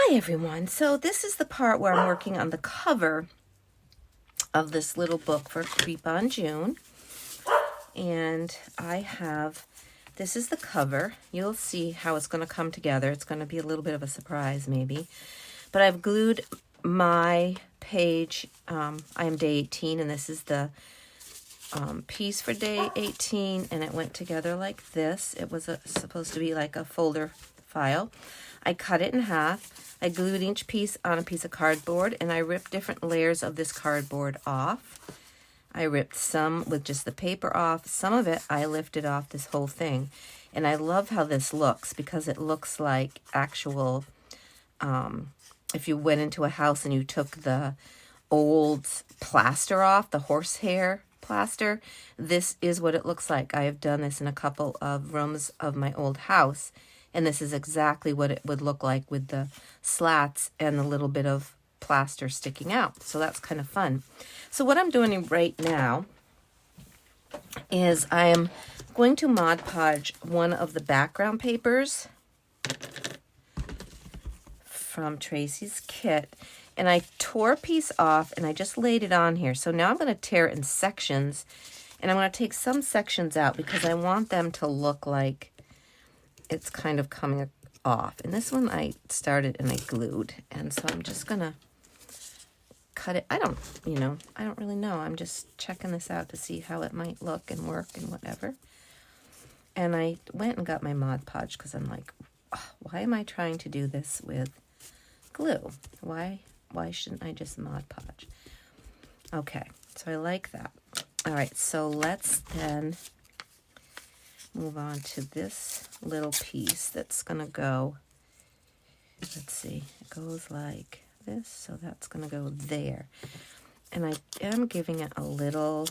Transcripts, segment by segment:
Hi everyone. So this is the part where I'm working on the cover of this little book for Creep on June. And this is the cover. You'll see how it's going to come together. It's going to be a little bit of a surprise maybe. But I've glued my page. I am day 18 and this is the piece for day 18, and it went together like this. It was supposed to be like a folder file. I cut it in half. I glued each piece on a piece of cardboard, and I ripped different layers of this cardboard off. I ripped some with just the paper off. Some of it I lifted off this whole thing. And I love how this looks because it looks like actual, if you went into a house and you took the old plaster off, the horsehair plaster, this is what it looks like. I have done this in a couple of rooms of my old house. And this is exactly what it would look like with the slats and the little bit of plaster sticking out. So that's kind of fun. So what I'm doing right now is I am going to Mod Podge one of the background papers from Tracy's kit. And I tore a piece off and I just laid it on here. So now I'm going to tear it in sections. And I'm going to take some sections out because I want them to look like it's kind of coming off. And this one I started and I glued. And so I'm just going to cut it. I don't really know. I'm just checking this out to see how it might look and work and whatever. And I went and got my Mod Podge because I'm like, oh, why am I trying to do this with glue? Why shouldn't I just Mod Podge? Okay, so I like that. All right, so let's then move on to this little piece that's going to go, let's see, it goes like this, so that's going to go there. And I am giving it a little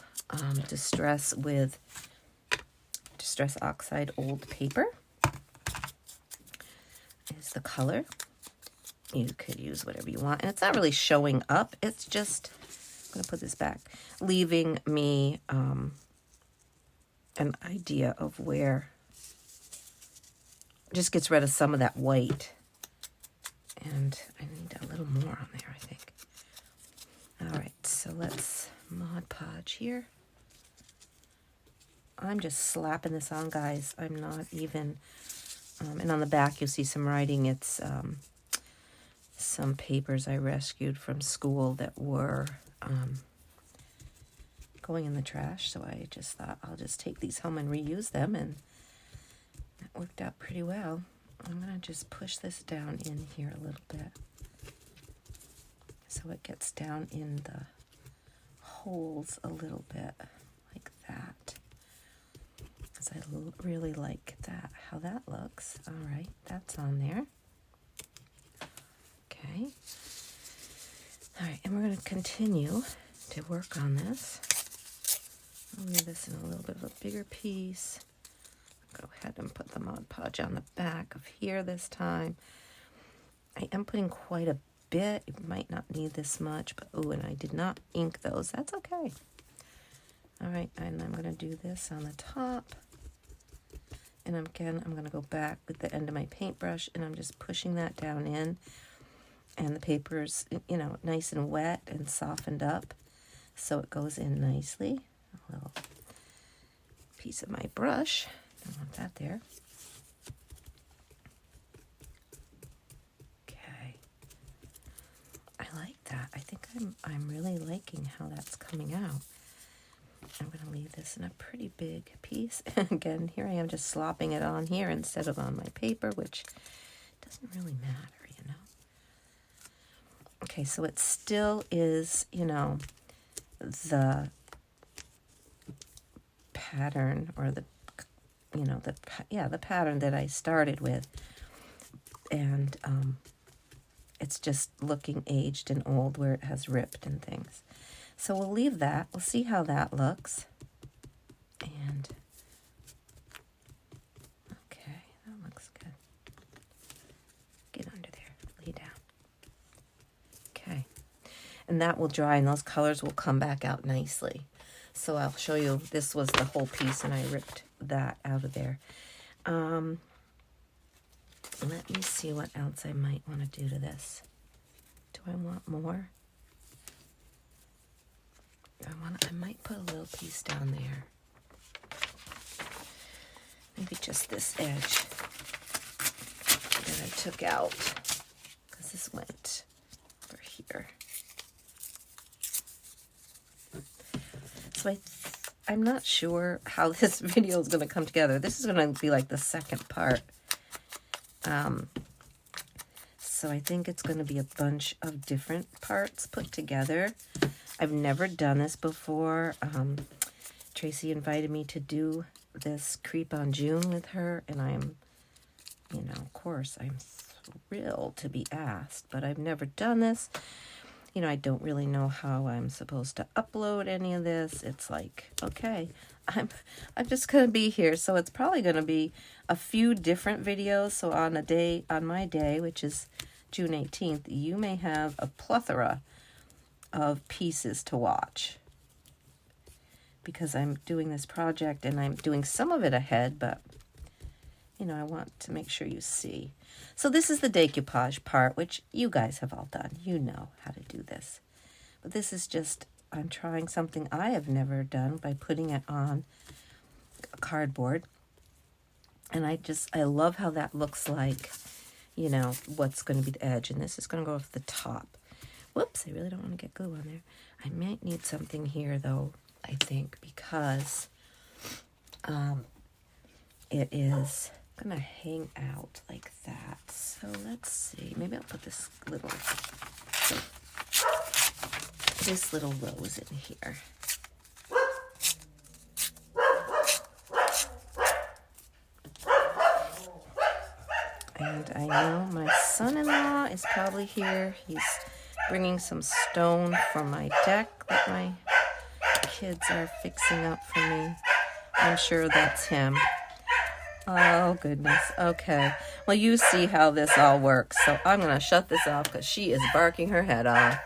distress with Distress Oxide Old Paper is the color. You could use whatever you want. And it's not really showing up. It's just, I'm going to put this back, leaving me an idea of where, just gets rid of some of that white. And I need a little more on there, I think. All right, so let's Mod Podge here. I'm just slapping this on, guys. I'm not even, and on the back you'll see some writing. It's some papers I rescued from school that were going in the trash. So I just thought I'll just take these home and reuse them, and that worked out pretty well. I'm going to just push this down in here a little bit so it gets down in the holes a little bit like that. Because I really like that, how that looks. All right, that's on there. Okay. All right, and we're going to continue to work on this. I'll leave this in a little bit of a bigger piece. Go ahead and put the Mod Podge on the back of here this time. I am putting quite a bit. You might not need this much, but oh, and I did not ink those. That's okay. All right, and I'm going to do this on the top. And again, I'm going to go back with the end of my paintbrush, and I'm just pushing that down in. And the paper's, nice and wet and softened up, so it goes in nicely. A little piece of my brush. Don't want that there. Okay. I like that. I think I'm really liking how that's coming out. I'm going to leave this in a pretty big piece. And again, here I am just slopping it on here instead of on my paper, which doesn't really matter, Okay, so it still is, the pattern or the pattern that I started with. And it's just looking aged and old where it has ripped and things. So we'll leave that. We'll see how that looks. And okay, that looks good. Get under there, lay down. Okay, and that will dry and those colors will come back out nicely. So I'll show you, this was the whole piece and I ripped that out of there. Let me see what else I might want to do to this. Do I want more? I might put a little piece down there. Maybe just this edge that I took out, because this went over here. So I'm not sure how this video is going to come together. This is going to be like the second part. So I think it's going to be a bunch of different parts put together. I've never done this before. Tracy invited me to do this Creep on June with her, and I'm, of course, I'm thrilled to be asked, but I've never done this. I don't really know how I'm supposed to upload any of this. It's like, okay, I'm just going to be here. So it's probably going to be a few different videos. So on my day, which is June 18th, you may have a plethora of pieces to watch, because I'm doing this project and I'm doing some of it ahead, but I want to make sure you see. So this is the decoupage part, which you guys have all done. You know how to do this. But this is just, I'm trying something I have never done by putting it on a cardboard. And I love how that looks like, what's going to be the edge. And this is going to go off the top. Whoops, I really don't want to get glue on there. I might need something here, though, I think, because it is going to hang out like that. So let's see. Maybe I'll put this little rose in here. And I know my son-in-law is probably here. He's bringing some stone from my deck that my kids are fixing up for me. I'm sure that's him. Oh, goodness. Okay. Well, you see how this all works. So I'm going to shut this off because she is barking her head off.